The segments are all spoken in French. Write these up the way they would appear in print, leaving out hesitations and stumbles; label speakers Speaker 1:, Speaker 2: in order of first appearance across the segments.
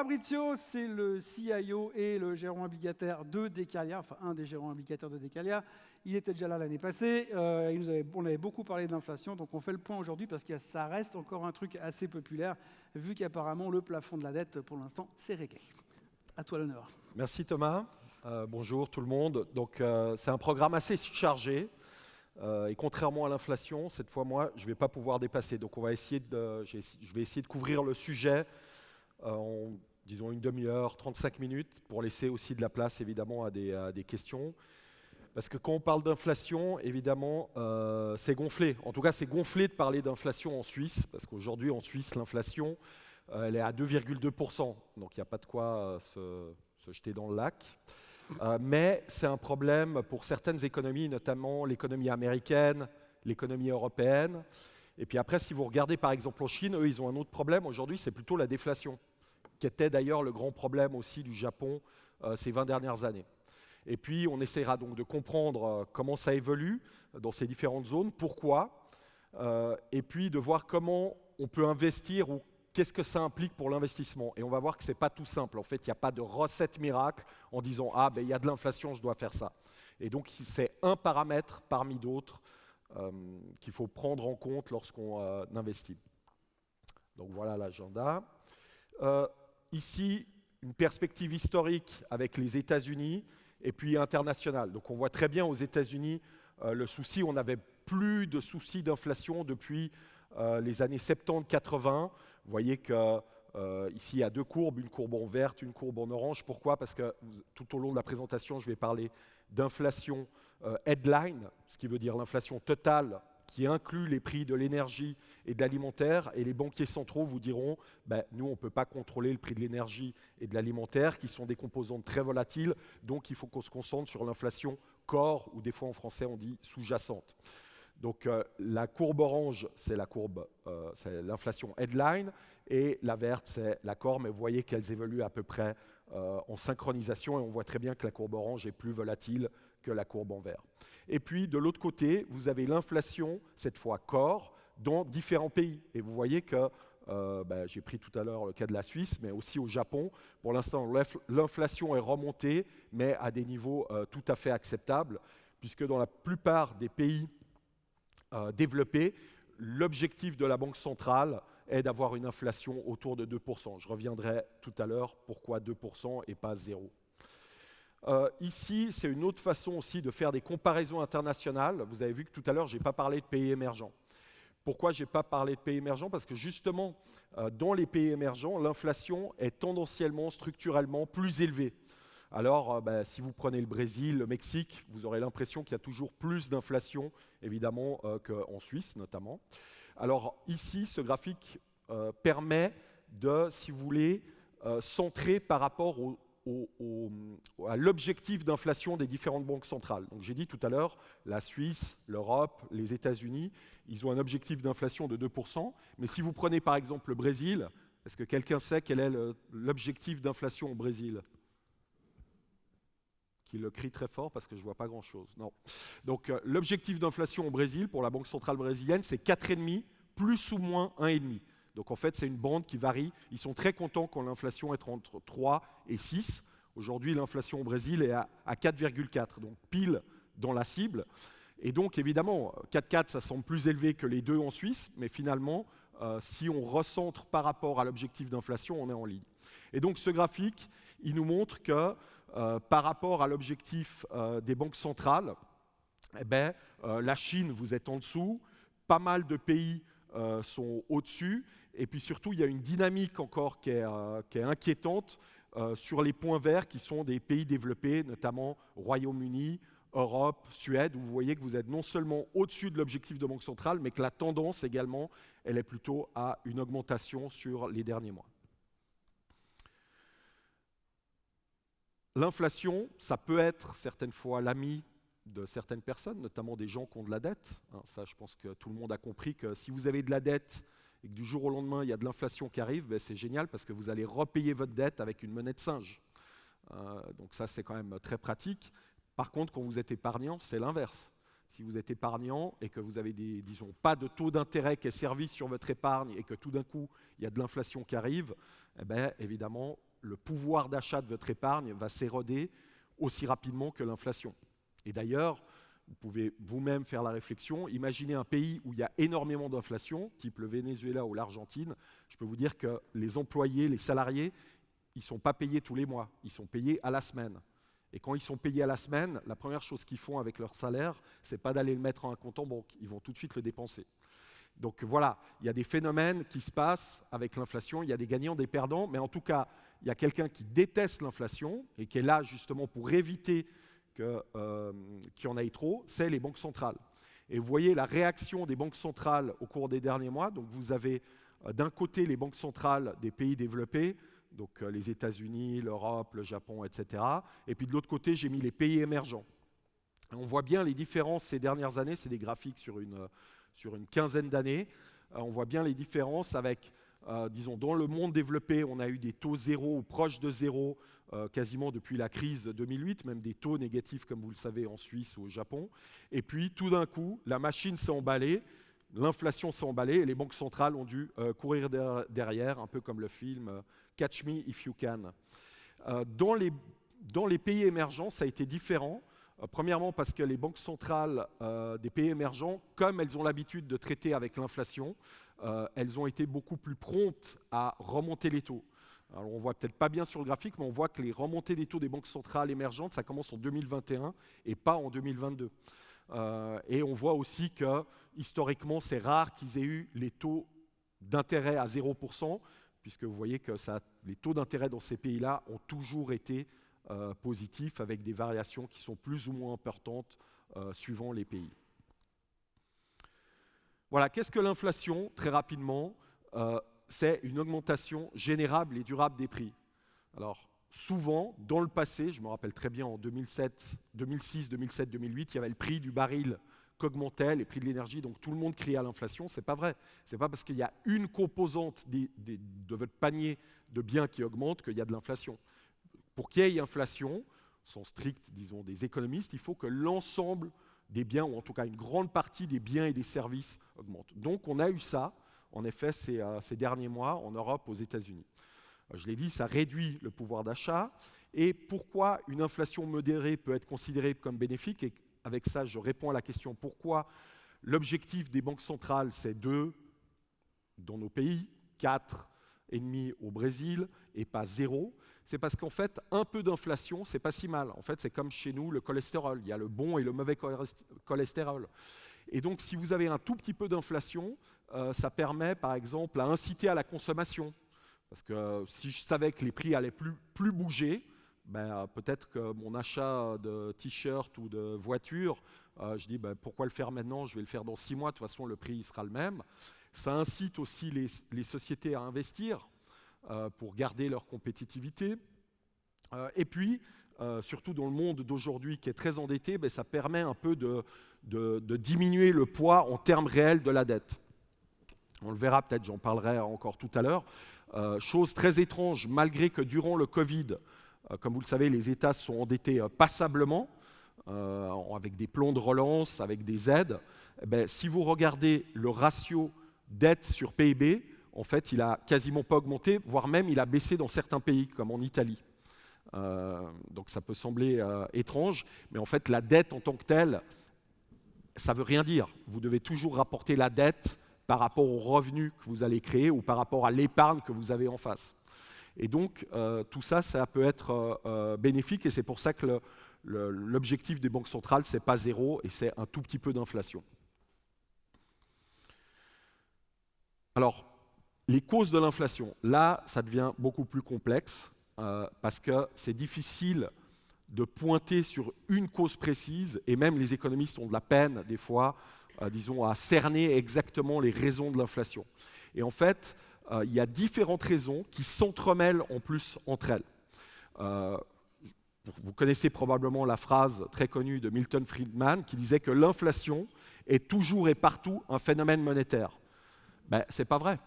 Speaker 1: Fabrizio, c'est le CIO et le gérant obligataire de Decalia, enfin un des gérants obligataires de Decalia. Il était déjà là l'année passée, on avait beaucoup parlé de l'inflation, donc on fait le point aujourd'hui parce que ça reste encore un truc assez populaire, vu qu'apparemment le plafond de la dette, pour l'instant, c'est réglé. À toi l'honneur.
Speaker 2: Merci Thomas. Bonjour tout le monde. Donc c'est un programme assez chargé. Et contrairement à l'inflation, cette fois, moi, je ne vais pas pouvoir dépasser. Donc, je vais essayer de couvrir le sujet en, disons, une demi-heure, 35 minutes, pour laisser aussi de la place, évidemment, à des questions. Parce que quand on parle d'inflation, évidemment, c'est gonflé. En tout cas, c'est gonflé de parler d'inflation en Suisse, parce qu'aujourd'hui, en Suisse, l'inflation, elle est à 2,2%. Donc, il n'y a pas de quoi se jeter dans le lac. Mais c'est un problème pour certaines économies, notamment l'économie américaine, l'économie européenne. Et puis après, si vous regardez par exemple en Chine, eux, ils ont un autre problème. Aujourd'hui, c'est plutôt la déflation, qui était d'ailleurs le grand problème aussi du Japon ces 20 dernières années. Et puis, on essaiera donc de comprendre comment ça évolue dans ces différentes zones, pourquoi, et puis de voir comment on peut investir ou qu'est-ce que ça implique pour l'investissement. Et on va voir que ce n'est pas tout simple. En fait, il n'y a pas de recette miracle en disant « Ah, ben, il y a de l'inflation, je dois faire ça ». Et donc, c'est un paramètre parmi d'autres qu'il faut prendre en compte lorsqu'on investit. Donc, voilà l'agenda. Ici, une perspective historique avec les États-Unis et puis internationale. Donc, on voit très bien aux États-Unis le souci. On n'avait plus de soucis d'inflation depuis les années 70-80. Vous voyez qu'ici, il y a deux courbes, une courbe en verte, une courbe en orange. Pourquoi? Parce que tout au long de la présentation, je vais parler d'inflation headline, ce qui veut dire l'inflation totale qui inclut les prix de l'énergie et de l'alimentaire. Et les banquiers centraux vous diront, ben, nous, on ne peut pas contrôler le prix de l'énergie et de l'alimentaire, qui sont des composantes très volatiles, donc il faut qu'on se concentre sur l'inflation core, ou des fois en français, on dit sous-jacente. Donc la courbe orange, c'est l'inflation headline, et la verte, c'est la core, mais vous voyez qu'elles évoluent à peu près en synchronisation, et on voit très bien que la courbe orange est plus volatile que la courbe en vert. Et puis de l'autre côté, vous avez l'inflation, cette fois core, dans différents pays. Et vous voyez que, j'ai pris tout à l'heure le cas de la Suisse, mais aussi au Japon, pour l'instant, l'inflation est remontée, mais à des niveaux tout à fait acceptables, puisque dans la plupart des pays développés, l'objectif de la Banque centrale est d'avoir une inflation autour de 2%. Je reviendrai tout à l'heure pourquoi 2% et pas 0. Ici, c'est une autre façon aussi de faire des comparaisons internationales. Vous avez vu que tout à l'heure, je n'ai pas parlé de pays émergents. Pourquoi je n'ai pas parlé de pays émergents? Parce que justement, dans les pays émergents, l'inflation est tendanciellement, structurellement plus élevée. Alors, si vous prenez le Brésil, le Mexique, vous aurez l'impression qu'il y a toujours plus d'inflation, évidemment, qu'en Suisse notamment. Alors ici, ce graphique permet de, si vous voulez, centrer par rapport à l'objectif d'inflation des différentes banques centrales. Donc j'ai dit tout à l'heure, la Suisse, l'Europe, les États-Unis, ils ont un objectif d'inflation de 2%. Mais si vous prenez par exemple le Brésil, est-ce que quelqu'un sait quel est l'objectif d'inflation au Brésil ? Qui le crie très fort parce que je ne vois pas grand-chose. Non. Donc l'objectif d'inflation au Brésil pour la Banque centrale brésilienne, c'est 4,5, plus ou moins 1,5. Donc en fait, c'est une bande qui varie. Ils sont très contents quand l'inflation est entre 3 et 6. Aujourd'hui, l'inflation au Brésil est à 4,4, donc pile dans la cible. Et donc évidemment, 4,4, ça semble plus élevé que les deux en Suisse, mais finalement, si on recentre par rapport à l'objectif d'inflation, on est en ligne. Et donc ce graphique, il nous montre que par rapport à l'objectif des banques centrales, la Chine, vous êtes en dessous, pas mal de pays sont au-dessus, et puis surtout, il y a une dynamique encore qui est inquiétante sur les points verts qui sont des pays développés, notamment Royaume-Uni, Europe, Suède, où vous voyez que vous êtes non seulement au-dessus de l'objectif de banque centrale, mais que la tendance également, elle est plutôt à une augmentation sur les derniers mois. L'inflation, ça peut être certaines fois l'ami de certaines personnes, notamment des gens qui ont de la dette. Ça, je pense que tout le monde a compris que si vous avez de la dette et que du jour au lendemain, il y a de l'inflation qui arrive, c'est génial parce que vous allez repayer votre dette avec une monnaie de singe. Donc ça, c'est quand même très pratique. Par contre, quand vous êtes épargnant, c'est l'inverse. Si vous êtes épargnant et que vous avez disons, pas de taux d'intérêt qui est servi sur votre épargne et que tout d'un coup, il y a de l'inflation qui arrive, évidemment, le pouvoir d'achat de votre épargne va s'éroder aussi rapidement que l'inflation. Et d'ailleurs, vous pouvez vous-même faire la réflexion. Imaginez un pays où il y a énormément d'inflation, type le Venezuela ou l'Argentine. Je peux vous dire que les employés, les salariés, ils ne sont pas payés tous les mois, ils sont payés à la semaine. Et quand ils sont payés à la semaine, la première chose qu'ils font avec leur salaire, ce n'est pas d'aller le mettre en un compte en banque, ils vont tout de suite le dépenser. Donc voilà, il y a des phénomènes qui se passent avec l'inflation, il y a des gagnants, des perdants, mais en tout cas, il y a quelqu'un qui déteste l'inflation et qui est là justement pour éviter qu'il y en ait trop, c'est les banques centrales. Et vous voyez la réaction des banques centrales au cours des derniers mois. Donc vous avez d'un côté les banques centrales des pays développés, donc les États-Unis, l'Europe, le Japon, etc. Et puis de l'autre côté, j'ai mis les pays émergents. Et on voit bien les différences ces dernières années, c'est des graphiques sur une quinzaine d'années. On voit bien les différences avec, disons, dans le monde développé, on a eu des taux zéro ou proches de zéro quasiment depuis la crise de 2008, même des taux négatifs, comme vous le savez, en Suisse ou au Japon. Et puis, tout d'un coup, la machine s'est emballée, l'inflation s'est emballée et les banques centrales ont dû courir derrière, un peu comme le film Catch Me If You Can. Dans les pays émergents, ça a été différent. Premièrement, parce que les banques centrales des pays émergents, comme elles ont l'habitude de traiter avec l'inflation, elles ont été beaucoup plus promptes à remonter les taux. Alors, on ne voit peut-être pas bien sur le graphique, mais on voit que les remontées des taux des banques centrales émergentes, ça commence en 2021 et pas en 2022. Et on voit aussi que, historiquement, c'est rare qu'ils aient eu les taux d'intérêt à 0%, puisque vous voyez que les taux d'intérêt dans ces pays-là ont toujours été positifs, avec des variations qui sont plus ou moins importantes suivant les pays. Voilà, qu'est-ce que l'inflation? Très rapidement, c'est une augmentation générale et durable des prix. Alors, souvent, dans le passé, je me rappelle très bien en 2006, 2007, 2008, il y avait le prix du baril qu'augmentait, les prix de l'énergie, donc tout le monde criait à l'inflation. Ce n'est pas vrai. Ce n'est pas parce qu'il y a une composante de votre panier de biens qui augmente qu'il y a de l'inflation. Pour qu'il y ait inflation, sont stricts, disons, des économistes, il faut que l'ensemble des biens, ou en tout cas une grande partie des biens et des services augmente. Donc on a eu ça, en effet, ces derniers mois en Europe, aux États-Unis. Je l'ai dit, ça réduit le pouvoir d'achat. Et pourquoi une inflation modérée peut être considérée comme bénéfique? Et avec ça, je réponds à la question pourquoi l'objectif des banques centrales, c'est 2 dans nos pays, 4,5 au Brésil et pas 0. C'est parce qu'en fait, un peu d'inflation, c'est pas si mal. En fait, c'est comme chez nous, le cholestérol. Il y a le bon et le mauvais cholestérol. Et donc, si vous avez un tout petit peu d'inflation, ça permet, par exemple, à inciter à la consommation. Parce que si je savais que les prix allaient plus bouger, ben, peut-être que mon achat de t-shirt ou de voiture, je dis ben, pourquoi le faire maintenant? Je vais le faire dans 6 mois, de toute façon le prix sera le même. Ça incite aussi les sociétés à investir pour garder leur compétitivité. Et puis, surtout dans le monde d'aujourd'hui qui est très endetté, ben, ça permet un peu de diminuer le poids en termes réels de la dette. On le verra peut-être, j'en parlerai encore tout à l'heure. Chose très étrange, malgré que durant le Covid, comme vous le savez, les États se sont endettés passablement, avec des plans de relance, avec des aides. Eh bien, si vous regardez le ratio dette sur PIB, en fait, il n'a quasiment pas augmenté, voire même il a baissé dans certains pays, comme en Italie. Donc ça peut sembler étrange, mais en fait, la dette en tant que telle, ça ne veut rien dire. Vous devez toujours rapporter la dette par rapport aux revenus que vous allez créer ou par rapport à l'épargne que vous avez en face. Et donc, tout ça, ça peut être bénéfique et c'est pour ça que l'objectif des banques centrales, ce n'est pas 0 et c'est un tout petit peu d'inflation. Alors, les causes de l'inflation, là, ça devient beaucoup plus complexe parce que c'est difficile de pointer sur une cause précise et même les économistes ont de la peine, des fois, disons, à cerner exactement les raisons de l'inflation. Et en fait, il y a différentes raisons qui s'entremêlent en plus entre elles. Vous connaissez probablement la phrase très connue de Milton Friedman qui disait que l'inflation est toujours et partout un phénomène monétaire. Ben, c'est pas vrai.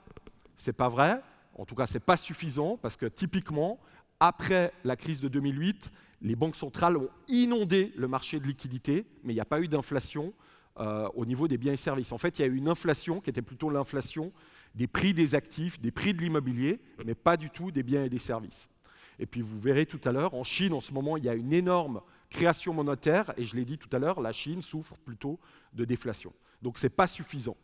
Speaker 2: C'est pas vrai. En tout cas, c'est pas suffisant parce que typiquement, après la crise de 2008, les banques centrales ont inondé le marché de liquidités, mais il n'y a pas eu d'inflation au niveau des biens et services. En fait, il y a eu une inflation qui était plutôt l'inflation des prix des actifs, des prix de l'immobilier, mais pas du tout des biens et des services. Et puis vous verrez tout à l'heure, en Chine, en ce moment, il y a une énorme création monétaire, et je l'ai dit tout à l'heure, la Chine souffre plutôt de déflation. Donc ce n'est pas suffisant.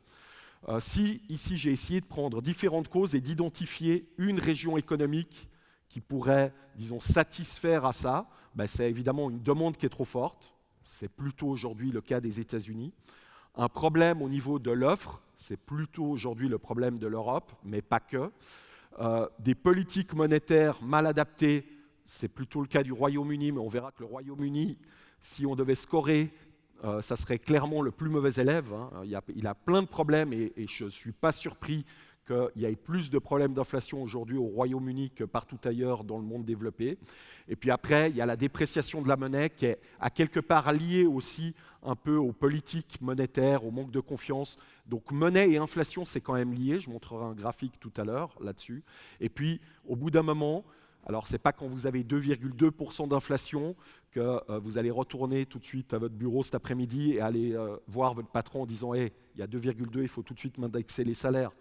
Speaker 2: Si ici j'ai essayé de prendre différentes causes et d'identifier une région économique qui pourrait, disons, satisfaire à ça, c'est évidemment une demande qui est trop forte. C'est plutôt aujourd'hui le cas des États-Unis. Un problème au niveau de l'offre, c'est plutôt aujourd'hui le problème de l'Europe, mais pas que. Des politiques monétaires mal adaptées, c'est plutôt le cas du Royaume-Uni, mais on verra que le Royaume-Uni, si on devait scorer, ça serait clairement le plus mauvais élève. Il a plein de problèmes et je ne suis pas surpris qu'il y ait plus de problèmes d'inflation aujourd'hui au Royaume-Uni que partout ailleurs dans le monde développé. Et puis après, il y a la dépréciation de la monnaie qui est à quelque part liée aussi un peu aux politiques monétaires, au manque de confiance. Donc monnaie et inflation, c'est quand même lié. Je montrerai un graphique tout à l'heure là-dessus. Et puis, au bout d'un moment, alors ce n'est pas quand vous avez 2,2% d'inflation que vous allez retourner tout de suite à votre bureau cet après-midi et aller voir votre patron en disant hey, il y a 2,2, il faut tout de suite m'indexer les salaires.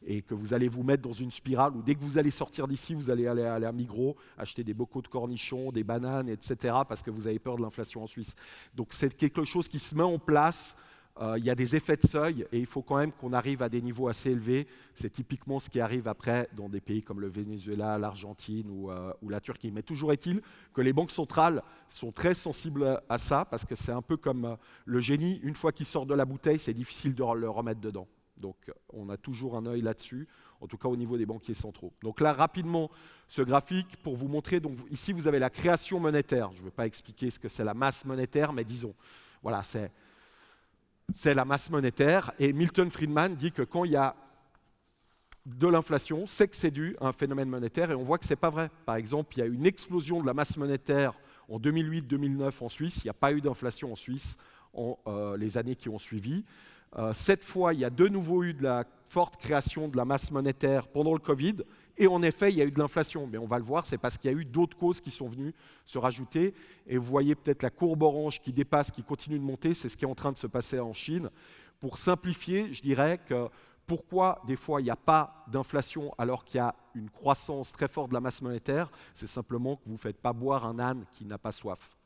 Speaker 2: Et que vous allez vous mettre dans une spirale où dès que vous allez sortir d'ici, vous allez aller à Migros, acheter des bocaux de cornichons, des bananes, etc. parce que vous avez peur de l'inflation en Suisse. Donc c'est quelque chose qui se met en place. Il y a des effets de seuil et il faut quand même qu'on arrive à des niveaux assez élevés. C'est typiquement ce qui arrive après dans des pays comme le Venezuela, l'Argentine ou la Turquie. Mais toujours est-il que les banques centrales sont très sensibles à ça parce que c'est un peu comme le génie. Une fois qu'il sort de la bouteille, c'est difficile de le remettre dedans. Donc on a toujours un œil là-dessus, en tout cas au niveau des banquiers centraux. Donc là, rapidement, ce graphique pour vous montrer. Donc ici, vous avez la création monétaire. Je ne vais pas expliquer ce que c'est la masse monétaire, mais disons, voilà, c'est la masse monétaire. Et Milton Friedman dit que quand il y a de l'inflation, c'est que c'est dû à un phénomène monétaire. Et on voit que ce n'est pas vrai. Par exemple, il y a une explosion de la masse monétaire en 2008-2009 en Suisse. Il n'y a pas eu d'inflation en Suisse les années qui ont suivi. Cette fois, il y a de nouveau eu de la forte création de la masse monétaire pendant le Covid. Et en effet, il y a eu de l'inflation. Mais on va le voir, c'est parce qu'il y a eu d'autres causes qui sont venues se rajouter. Et vous voyez peut-être la courbe orange qui dépasse, qui continue de monter. C'est ce qui est en train de se passer en Chine. Pour simplifier, je dirais que pourquoi des fois il n'y a pas d'inflation alors qu'il y a une croissance très forte de la masse monétaire, c'est simplement que vous ne faites pas boire un âne qui n'a pas soif.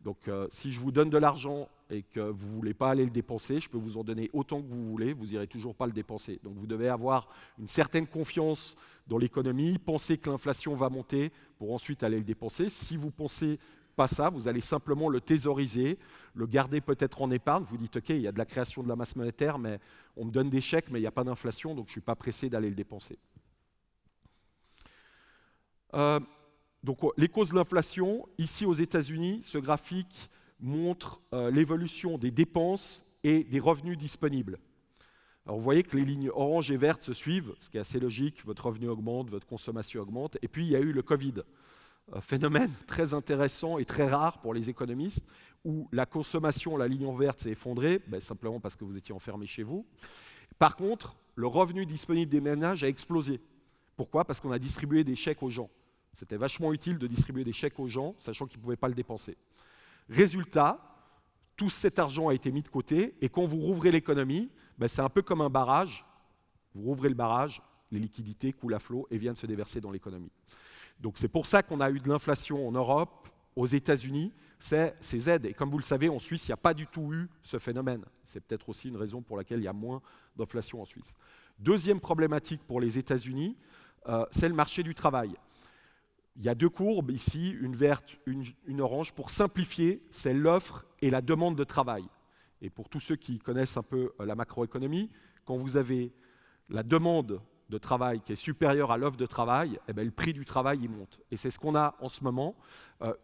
Speaker 2: Donc si je vous donne de l'argent et que vous ne voulez pas aller le dépenser, je peux vous en donner autant que vous voulez, vous n'irez toujours pas le dépenser. Donc vous devez avoir une certaine confiance dans l'économie, penser que l'inflation va monter pour ensuite aller le dépenser. Si vous ne pensez pas ça, vous allez simplement le thésauriser, le garder peut-être en épargne. Vous dites, OK, il y a de la création de la masse monétaire, mais on me donne des chèques, mais il n'y a pas d'inflation, donc je ne suis pas pressé d'aller le dépenser. Donc les causes de l'inflation, ici aux États-Unis, ce graphique montre l'évolution des dépenses et des revenus disponibles. Alors vous voyez que les lignes orange et vertes se suivent, ce qui est assez logique, votre revenu augmente, votre consommation augmente, et puis il y a eu le Covid, phénomène très intéressant et très rare pour les économistes, où la consommation, la ligne en verte s'est effondrée, simplement parce que vous étiez enfermés chez vous. Par contre, le revenu disponible des ménages a explosé. Pourquoi ? Parce qu'on a distribué des chèques aux gens. C'était vachement utile de distribuer des chèques aux gens, sachant qu'ils ne pouvaient pas le dépenser. Résultat, tout cet argent a été mis de côté, et quand vous rouvrez l'économie, c'est un peu comme un barrage. Vous rouvrez le barrage, les liquidités coulent à flot et viennent se déverser dans l'économie. Donc c'est pour ça qu'on a eu de l'inflation en Europe, aux États-Unis, c'est ces aides. Et comme vous le savez, en Suisse, il n'y a pas du tout eu ce phénomène. C'est peut-être aussi une raison pour laquelle il y a moins d'inflation en Suisse. Deuxième problématique pour les États-Unis, c'est le marché du travail. Il y a deux courbes ici, une verte, une orange. Pour simplifier, c'est l'offre et la demande de travail. Et pour tous ceux qui connaissent un peu la macroéconomie, quand vous avez la demande de travail qui est supérieure à l'offre de travail, le prix du travail il monte. Et c'est ce qu'on a en ce moment.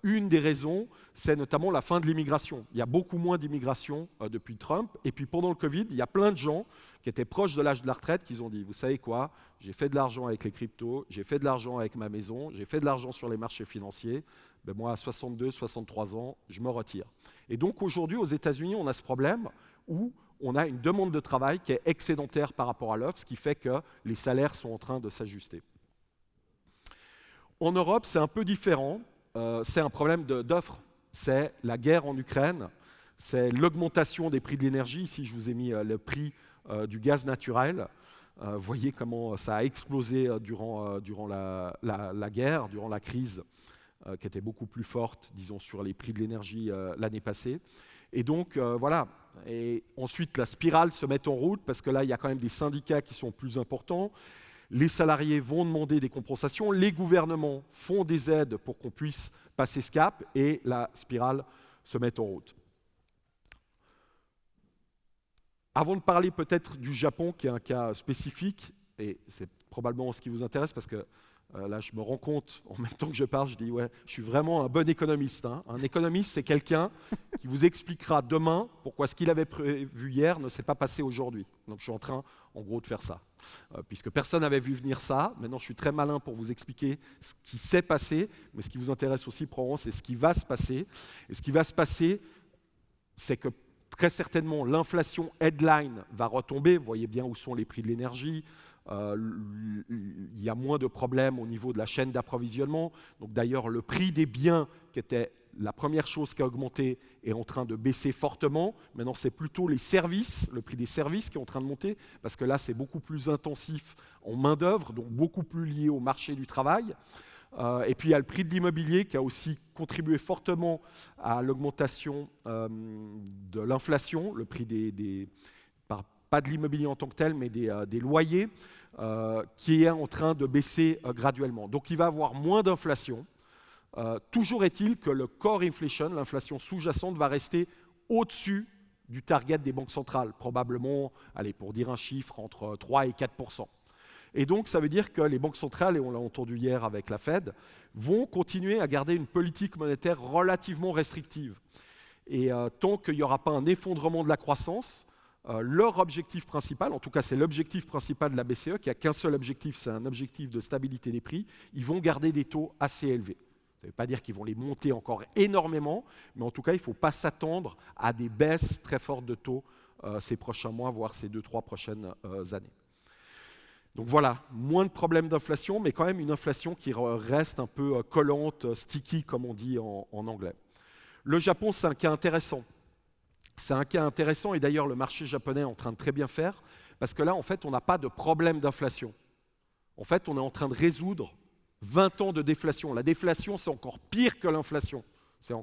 Speaker 2: Une des raisons, c'est notamment la fin de l'immigration. Il y a beaucoup moins d'immigration depuis Trump. Et puis pendant le Covid, il y a plein de gens qui étaient proches de l'âge de la retraite qui ont dit, vous savez quoi, j'ai fait de l'argent avec les cryptos, j'ai fait de l'argent avec ma maison, j'ai fait de l'argent sur les marchés financiers. Moi, à 62, 63 ans, je me retire. Et donc aujourd'hui, aux États-Unis, on a ce problème où on a une demande de travail qui est excédentaire par rapport à l'offre, ce qui fait que les salaires sont en train de s'ajuster. En Europe, c'est un peu différent. C'est un problème d'offre. C'est la guerre en Ukraine, c'est l'augmentation des prix de l'énergie. Ici, je vous ai mis le prix du gaz naturel. Vous voyez comment ça a explosé durant la guerre, durant la crise, qui était beaucoup plus forte, disons, sur les prix de l'énergie l'année passée. Et donc, voilà. Et ensuite, la spirale se met en route, parce que là, il y a quand même des syndicats qui sont plus importants. Les salariés vont demander des compensations, les gouvernements font des aides pour qu'on puisse passer ce cap, et la spirale se met en route. Avant de parler peut-être du Japon, qui est un cas spécifique, et c'est probablement ce qui vous intéresse, parce que là, je me rends compte, en même temps que je parle, je dis, ouais, je suis vraiment un bon économiste. Hein. Un économiste, c'est quelqu'un qui vous expliquera demain pourquoi ce qu'il avait prévu hier ne s'est pas passé aujourd'hui. Donc, je suis en train, en gros, de faire ça. Puisque personne n'avait vu venir ça, maintenant, je suis très malin pour vous expliquer ce qui s'est passé, mais ce qui vous intéresse aussi, probablement, c'est ce qui va se passer. Et ce qui va se passer, c'est que très certainement, l'inflation headline va retomber. Vous voyez bien où sont les prix de l'énergie. Il y a moins de problèmes au niveau de la chaîne d'approvisionnement. Donc d'ailleurs, le prix des biens, qui était la première chose qui a augmenté, est en train de baisser fortement. Maintenant, c'est plutôt les services, le prix des services qui est en train de monter, parce que là, c'est beaucoup plus intensif en main-d'œuvre, donc beaucoup plus lié au marché du travail. Et puis il y a le prix de l'immobilier qui a aussi contribué fortement à l'augmentation de l'inflation, le prix pas de l'immobilier en tant que tel, mais des loyers, qui est en train de baisser graduellement. Donc il va y avoir moins d'inflation. Toujours est-il que le core inflation, l'inflation sous-jacente, va rester au-dessus du target des banques centrales, probablement, allez, pour dire un chiffre, entre 3 et 4%. Et donc, ça veut dire que les banques centrales, et on l'a entendu hier avec la Fed, vont continuer à garder une politique monétaire relativement restrictive. Et tant qu'il n'y aura pas un effondrement de la croissance, leur objectif principal, en tout cas c'est l'objectif principal de la BCE, qui n'a qu'un seul objectif, c'est un objectif de stabilité des prix, ils vont garder des taux assez élevés. Ça ne veut pas dire qu'ils vont les monter encore énormément, mais en tout cas, il ne faut pas s'attendre à des baisses très fortes de taux ces prochains mois, voire ces 2-3 prochaines années. Donc voilà, moins de problèmes d'inflation, mais quand même une inflation qui reste un peu collante, sticky, comme on dit en anglais. Le Japon, c'est un cas intéressant. C'est un cas intéressant, et d'ailleurs, le marché japonais est en train de très bien faire, parce que là, en fait, on n'a pas de problème d'inflation. En fait, on est en train de résoudre 20 ans de déflation. La déflation, c'est encore pire que l'inflation. Il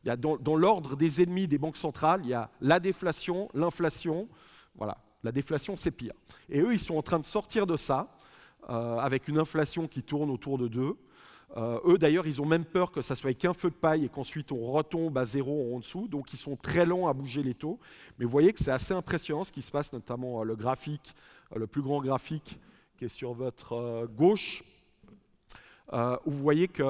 Speaker 2: y a dans l'ordre des ennemis des banques centrales, il y a la déflation, l'inflation, voilà. La déflation, c'est pire. Et eux, ils sont en train de sortir de ça, avec une inflation qui tourne autour de 2. Eux, d'ailleurs, ils ont même peur que ça soit qu'un feu de paille et qu'ensuite on retombe à zéro en dessous. Donc, ils sont très lents à bouger les taux. Mais vous voyez que c'est assez impressionnant ce qui se passe, notamment le graphique, le plus grand graphique qui est sur votre gauche, où vous voyez qu'il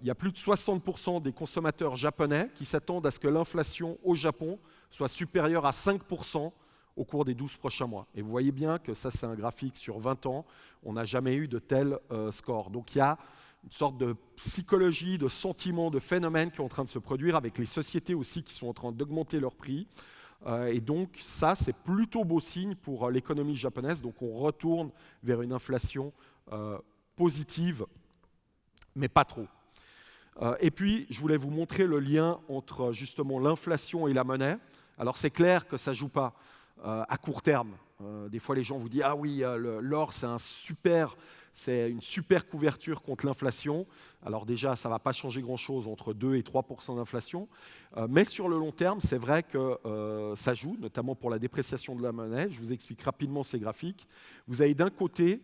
Speaker 2: y a plus de 60% des consommateurs japonais qui s'attendent à ce que l'inflation au Japon soit supérieure à 5% au cours des 12 prochains mois. Et vous voyez bien que ça, c'est un graphique sur 20 ans. On n'a jamais eu de tel score. Donc il y a une sorte de psychologie, de sentiment, de phénomène qui est en train de se produire avec les sociétés aussi qui sont en train d'augmenter leurs prix. Et donc ça, c'est plutôt beau signe pour l'économie japonaise. Donc on retourne vers une inflation positive, mais pas trop. Et puis, je voulais vous montrer le lien entre justement l'inflation et la monnaie. Alors c'est clair que ça ne joue pas à court terme. Des fois, les gens vous disent « Ah oui, l'or, c'est une super couverture contre l'inflation. » Alors déjà, ça ne va pas changer grand-chose entre 2 et 3% d'inflation. Mais sur le long terme, c'est vrai que ça joue, notamment pour la dépréciation de la monnaie. Je vous explique rapidement ces graphiques. Vous avez d'un côté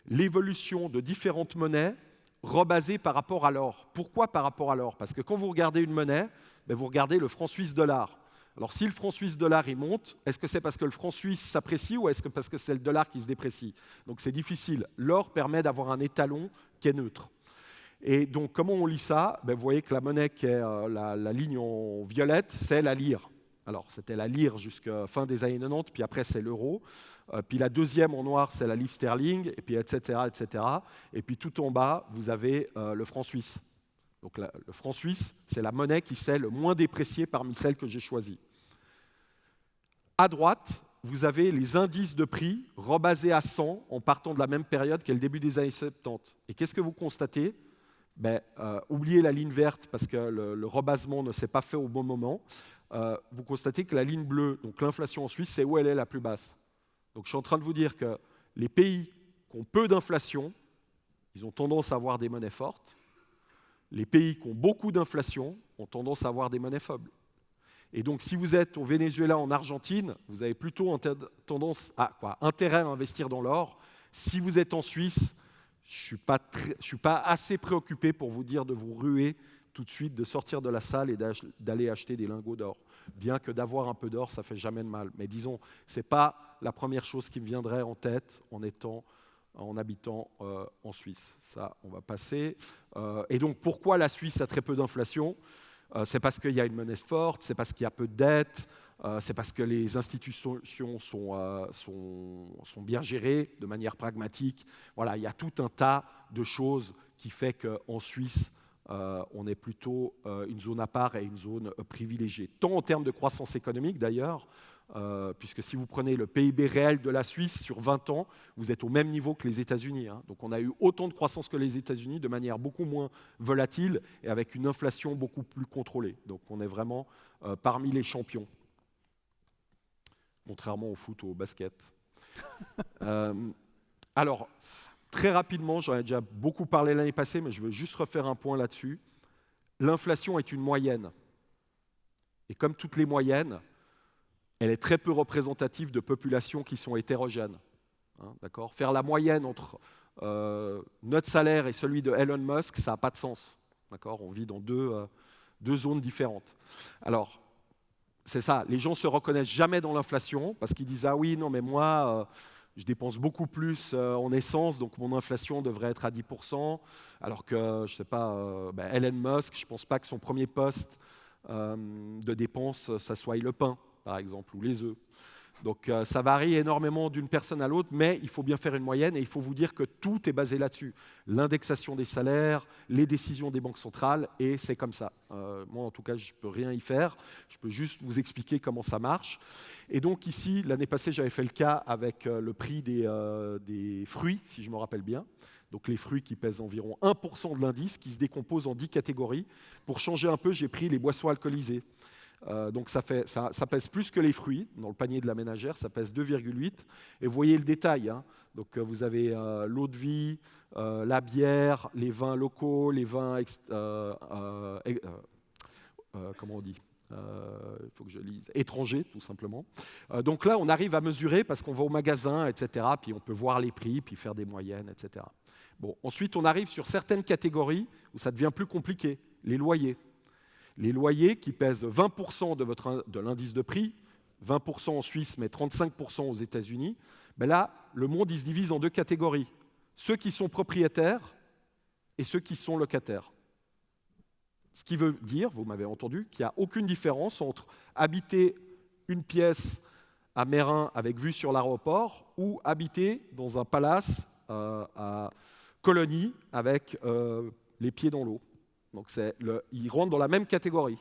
Speaker 2: l'évolution de différentes monnaies rebasées par rapport à l'or. Pourquoi par rapport à l'or? Parce que quand vous regardez une monnaie, vous regardez le franc suisse dollar. Alors si le franc suisse dollar il monte, est-ce que c'est parce que le franc suisse s'apprécie ou est-ce que parce que c'est le dollar qui se déprécie? Donc c'est difficile. L'or permet d'avoir un étalon qui est neutre. Et donc comment on lit ça? Vous voyez que la monnaie qui est la ligne en violette, c'est la lire. Alors c'était la lire jusqu'à fin des années 90, puis après c'est l'euro. Puis la deuxième en noir, c'est la livre sterling, et puis etc., etc. Et puis tout en bas, vous avez le franc suisse. Donc le franc suisse, c'est la monnaie qui s'est le moins dépréciée parmi celles que j'ai choisies. À droite, vous avez les indices de prix rebasés à 100 en partant de la même période qu'est le début des années 70. Et qu'est-ce que vous constatez? Oubliez la ligne verte parce que le rebasement ne s'est pas fait au bon moment. Vous constatez que la ligne bleue, donc l'inflation en Suisse, c'est où elle est la plus basse. Donc je suis en train de vous dire que les pays qui ont peu d'inflation, ils ont tendance à avoir des monnaies fortes. Les pays qui ont beaucoup d'inflation ont tendance à avoir des monnaies faibles. Et donc, si vous êtes au Venezuela, en Argentine, vous avez plutôt intérêt à investir dans l'or. Si vous êtes en Suisse, je ne suis pas assez préoccupé pour vous dire de vous ruer tout de suite, de sortir de la salle et d'aller acheter des lingots d'or. Bien que d'avoir un peu d'or, ça ne fait jamais de mal. Mais disons, ce n'est pas la première chose qui me viendrait en tête en habitant en Suisse. Ça, on va passer. Et donc, pourquoi la Suisse a très peu d'inflation ? C'est parce qu'il y a une monnaie forte, c'est parce qu'il y a peu de dettes, c'est parce que les institutions sont bien gérées de manière pragmatique. Voilà, il y a tout un tas de choses qui fait qu'en Suisse, on est plutôt une zone à part et une zone privilégiée. Tant en termes de croissance économique d'ailleurs, puisque si vous prenez le PIB réel de la Suisse sur 20 ans, vous êtes au même niveau que les États-Unis. Donc on a eu autant de croissance que les États-Unis de manière beaucoup moins volatile et avec une inflation beaucoup plus contrôlée. Donc on est vraiment parmi les champions, contrairement au foot ou au basket. Alors, très rapidement, j'en ai déjà beaucoup parlé l'année passée, mais je veux juste refaire un point là-dessus. L'inflation est une moyenne. Et comme toutes les moyennes, elle est très peu représentative de populations qui sont hétérogènes. D'accord ? Faire la moyenne entre notre salaire et celui de Elon Musk, ça n'a pas de sens. D'accord ? On vit dans deux zones différentes. Alors, c'est ça, les gens ne se reconnaissent jamais dans l'inflation parce qu'ils disent « Ah oui, non, mais moi, je dépense beaucoup plus en essence, donc mon inflation devrait être à 10%. » Alors que, je ne sais pas, Elon Musk, je ne pense pas que son premier poste de dépense, ça soit le pain, par exemple, ou les œufs. Donc ça varie énormément d'une personne à l'autre, mais il faut bien faire une moyenne et il faut vous dire que tout est basé là-dessus. L'indexation des salaires, les décisions des banques centrales, et c'est comme ça. Moi, en tout cas, je ne peux rien y faire. Je peux juste vous expliquer comment ça marche. Et donc ici, l'année passée, j'avais fait le cas avec le prix des fruits, si je me rappelle bien. Donc les fruits qui pèsent environ 1% de l'indice, qui se décomposent en 10 catégories. Pour changer un peu, j'ai pris les boissons alcoolisées. Donc ça pèse plus que les fruits. Dans le panier de la ménagère, ça pèse 2,8. Et vous voyez le détail. Donc vous avez l'eau de vie, la bière, les vins locaux, les vins comment on dit, il faut que je lise, étrangers, tout simplement. Donc là, on arrive à mesurer parce qu'on va au magasin, etc. Puis on peut voir les prix, puis faire des moyennes, etc. Bon, ensuite, on arrive sur certaines catégories où ça devient plus compliqué. Les loyers. Les loyers qui pèsent 20% de l'indice de prix, 20% en Suisse, mais 35% aux États-Unis, là, le monde il se divise en deux catégories. Ceux qui sont propriétaires et ceux qui sont locataires. Ce qui veut dire, vous m'avez entendu, qu'il n'y a aucune différence entre habiter une pièce à Meyrin avec vue sur l'aéroport ou habiter dans un palace à Colonie avec les pieds dans l'eau. Donc ils rentrent dans la même catégorie.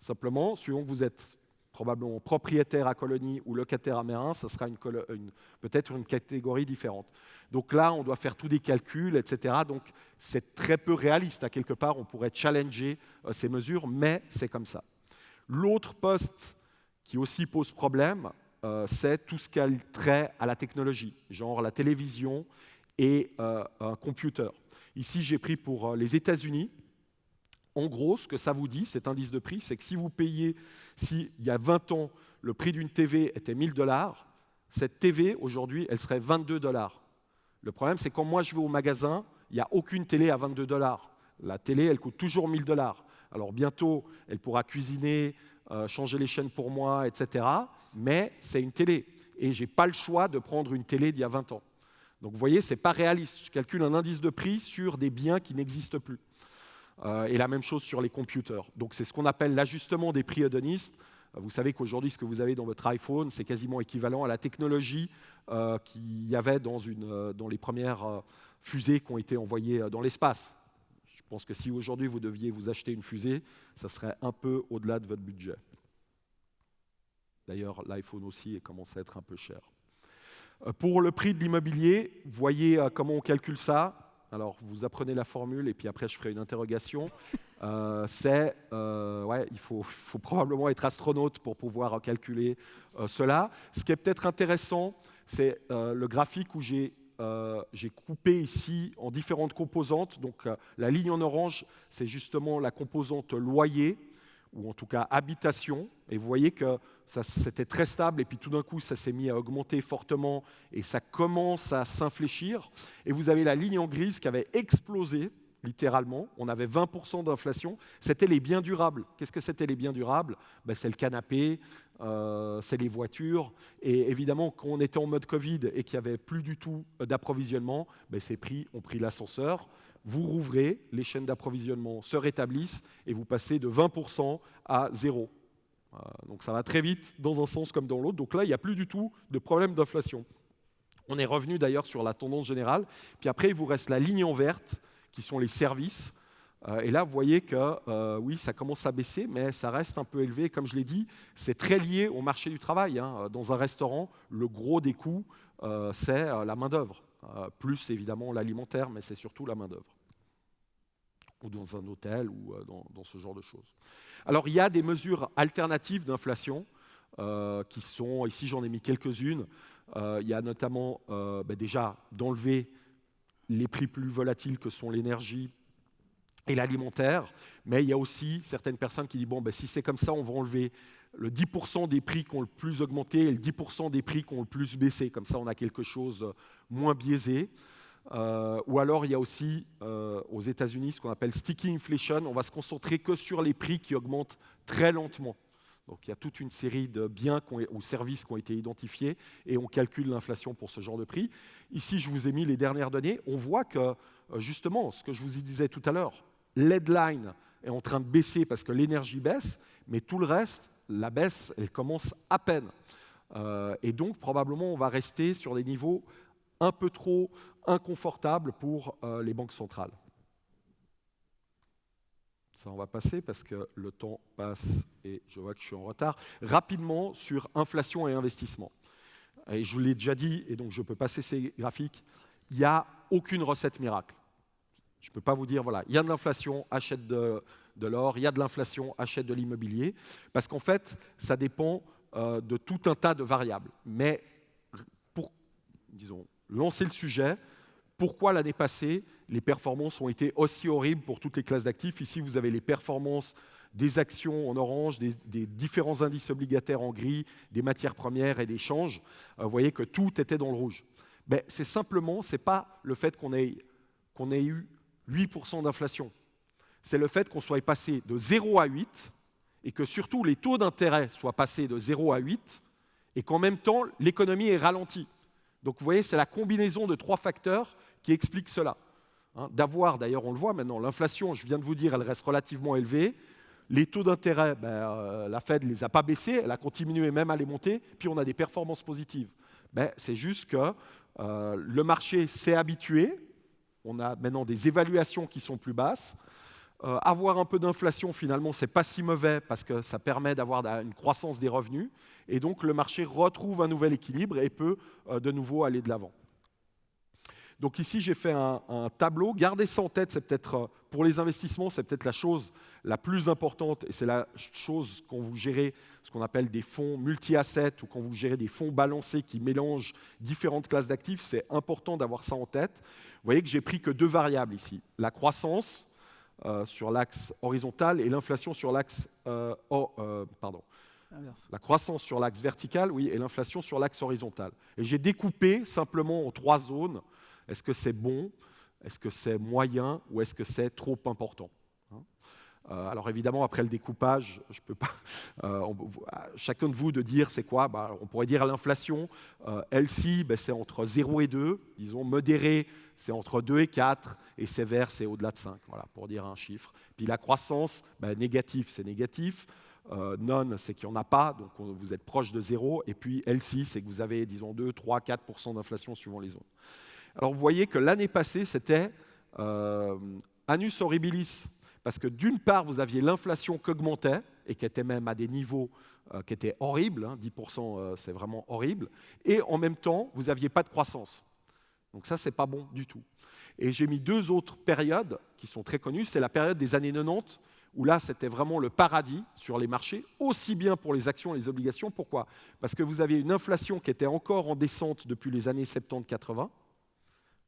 Speaker 2: Simplement, suivant que vous êtes probablement propriétaire à Colonie ou locataire à Meyrin, ça sera peut-être une catégorie différente. Donc là, on doit faire tous des calculs, etc. Donc c'est très peu réaliste. À quelque part, on pourrait challenger ces mesures, mais c'est comme ça. L'autre poste qui aussi pose problème, c'est tout ce qui a trait à la technologie, genre la télévision et un computer. Ici, j'ai pris pour les États-Unis. En gros, ce que ça vous dit, cet indice de prix, c'est que si vous payez, s'il y a 20 ans, le prix d'une TV était 1 000 $, cette TV, aujourd'hui, elle serait 22 $. Le problème, c'est que quand moi je vais au magasin, il n'y a aucune télé à 22 $. La télé, elle coûte toujours 1 000 $. Alors bientôt, elle pourra cuisiner, changer les chaînes pour moi, etc. Mais c'est une télé. Et je n'ai pas le choix de prendre une télé d'il y a 20 ans. Donc vous voyez, ce n'est pas réaliste. Je calcule un indice de prix sur des biens qui n'existent plus. Et la même chose sur les computers. Donc c'est ce qu'on appelle l'ajustement des prix hédonistes. Vous savez qu'aujourd'hui, ce que vous avez dans votre iPhone, c'est quasiment équivalent à la technologie qu'il y avait dans les premières fusées qui ont été envoyées dans l'espace. Je pense que si aujourd'hui vous deviez vous acheter une fusée, ça serait un peu au-delà de votre budget. D'ailleurs, l'iPhone aussi commence à être un peu cher. Pour le prix de l'immobilier, vous voyez comment on calcule ça. Alors, vous apprenez la formule et puis après, je ferai une interrogation. il faut probablement être astronaute pour pouvoir calculer cela. Ce qui est peut-être intéressant, c'est le graphique où j'ai coupé ici en différentes composantes. Donc la ligne en orange, c'est justement la composante loyer, ou en tout cas habitation. Et vous voyez que c'était très stable, et puis tout d'un coup, ça s'est mis à augmenter fortement, et ça commence à s'infléchir. Et vous avez la ligne en grise qui avait explosé, littéralement. On avait 20% d'inflation. C'était les biens durables. Qu'est-ce que c'était les biens durables? C'est le canapé, c'est les voitures. Et évidemment, quand on était en mode Covid et qu'il n'y avait plus du tout d'approvisionnement, ces prix ont pris l'ascenseur. Vous rouvrez, les chaînes d'approvisionnement se rétablissent et vous passez de 20% à 0. Donc ça va très vite dans un sens comme dans l'autre. Donc là, il n'y a plus du tout de problème d'inflation. On est revenu d'ailleurs sur la tendance générale. Puis après, il vous reste la ligne en verte, qui sont les services. Et là, vous voyez que oui, ça commence à baisser, mais ça reste un peu élevé. Comme je l'ai dit, c'est très lié au marché du travail. Dans un restaurant, le gros des coûts, c'est la main-d'œuvre. Plus évidemment l'alimentaire, mais c'est surtout la main-d'œuvre. Ou dans un hôtel, ou dans ce genre de choses. Alors, il y a des mesures alternatives d'inflation qui sont, ici j'en ai mis quelques-unes. Il y a notamment déjà d'enlever les prix plus volatiles que sont l'énergie et l'alimentaire, mais il y a aussi certaines personnes qui disent si c'est comme ça, on va enlever le 10% des prix qui ont le plus augmenté et le 10% des prix qui ont le plus baissé. Comme ça, on a quelque chose moins biaisé. Ou alors, il y a aussi aux États-Unis ce qu'on appelle sticky inflation. On va se concentrer que sur les prix qui augmentent très lentement. Donc, il y a toute une série de biens ou services qui ont été identifiés et on calcule l'inflation pour ce genre de prix. Ici, je vous ai mis les dernières données. On voit que, justement, ce que je vous disais tout à l'heure, l'headline est en train de baisser parce que l'énergie baisse, mais tout le reste, la baisse, elle commence à peine. Et donc, probablement, on va rester sur des niveaux un peu trop inconfortables pour les banques centrales. Ça, on va passer parce que le temps passe et je vois que je suis en retard. Rapidement sur inflation et investissement. Et je vous l'ai déjà dit, et donc je peux passer ces graphiques, il n'y a aucune recette miracle. Je ne peux pas vous dire, voilà, il y a de l'inflation, achète de l'or, il y a de l'inflation, achète de l'immobilier, parce qu'en fait, ça dépend de tout un tas de variables. Mais pour, disons, lancer le sujet, pourquoi l'année passée, les performances ont été aussi horribles pour toutes les classes d'actifs? Ici, vous avez les performances des actions en orange, des différents indices obligataires en gris, des matières premières et des changes. Vous voyez que tout était dans le rouge. Mais c'est simplement, ce n'est pas le fait qu'on ait eu 8% d'inflation. C'est le fait qu'on soit passé de 0 à 8 et que surtout les taux d'intérêt soient passés de 0 à 8 et qu'en même temps, l'économie est ralentie. Donc vous voyez, c'est la combinaison de 3 facteurs qui explique cela. D'avoir, d'ailleurs on le voit maintenant, l'inflation, je viens de vous dire, elle reste relativement élevée. Les taux d'intérêt, la Fed ne les a pas baissés, elle a continué même à les monter, puis on a des performances positives. C'est juste que le marché s'est habitué, on a maintenant des évaluations qui sont plus basses. Avoir un peu d'inflation, finalement, ce n'est pas si mauvais parce que ça permet d'avoir une croissance des revenus. Et donc, le marché retrouve un nouvel équilibre et peut de nouveau aller de l'avant. Donc ici, j'ai fait un tableau. Gardez ça en tête, c'est peut-être, pour les investissements, c'est peut-être la chose la plus importante et c'est la chose quand vous gérez ce qu'on appelle des fonds multi-assets ou quand vous gérez des fonds balancés qui mélangent différentes classes d'actifs, c'est important d'avoir ça en tête. Vous voyez que j'ai pris que 2 variables ici. La croissance sur l'axe horizontal et l'inflation sur l'axe la croissance sur l'axe vertical, oui, et l'inflation sur l'axe horizontal. Et j'ai découpé simplement en 3 zones. Est-ce que c'est bon? Est-ce que c'est moyen? Ou est-ce que c'est trop important? Alors évidemment, après le découpage, je peux pas, chacun de vous de dire c'est quoi? On pourrait dire l'inflation, LC, c'est entre 0 et 2, disons modéré, c'est entre 2 et 4, et sévère, c'est au-delà de 5, voilà, pour dire un chiffre. Puis la croissance, négatif, c'est négatif, non, c'est qu'il n'y en a pas, donc vous êtes proche de 0, et puis LC, c'est que vous avez, disons, 2, 3, 4% d'inflation suivant les zones. Alors vous voyez que l'année passée, c'était annus horribilis, parce que d'une part, vous aviez l'inflation qui augmentait et qui était même à des niveaux qui étaient horribles, 10% c'est vraiment horrible, et en même temps, vous n'aviez pas de croissance. Donc ça, ce n'est pas bon du tout. Et j'ai mis 2 autres périodes qui sont très connues, c'est la période des années 90 où là, c'était vraiment le paradis sur les marchés, aussi bien pour les actions et les obligations. Pourquoi? Parce que vous aviez une inflation qui était encore en descente depuis les années 70-80.